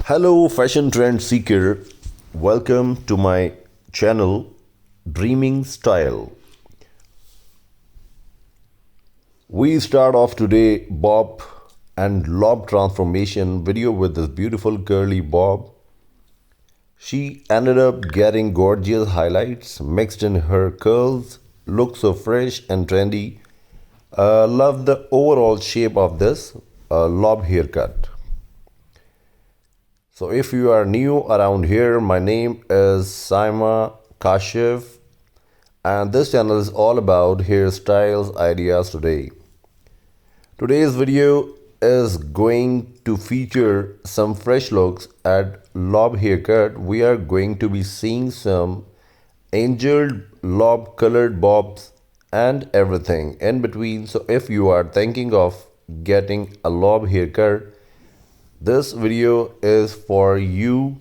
Hello, fashion trend seeker. Welcome to my channel, Dreaming Style. We start off today bob and lob transformation video with this beautiful curly bob. She ended up getting gorgeous highlights mixed in her curls. Looks so fresh and trendy. Love the overall shape of this lob haircut. So if you are new around here, my name is Saima Kashif and this channel is all about hairstyles ideas today. Today's video is going to feature some fresh looks at lob haircut. We are going to be seeing some angled lob colored bobs and everything in between. So if you are thinking of getting a lob haircut, this video is for you.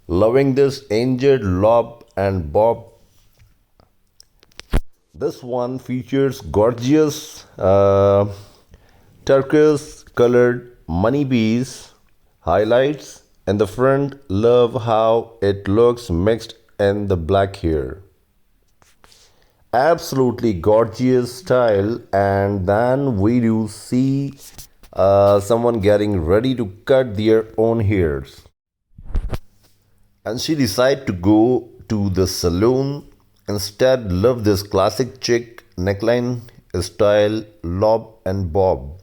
Loving this angled lob and bob. This one features gorgeous turquoise colored money bees highlights in the front. Love how it looks mixed in the black hair. Absolutely gorgeous style. And then we do see someone getting ready to cut their own hairs, and she decided to go to the salon instead. Love this classic chick neckline style lob and bob.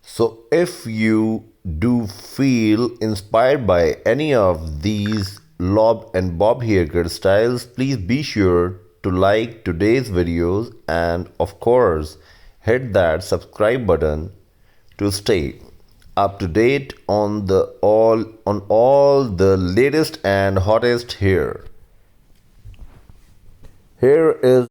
So if you do feel inspired by any of these lob and bob haircut styles, please be sure to like today's videos and of course hit that subscribe button to stay up to date on all the latest and hottest hair. Here is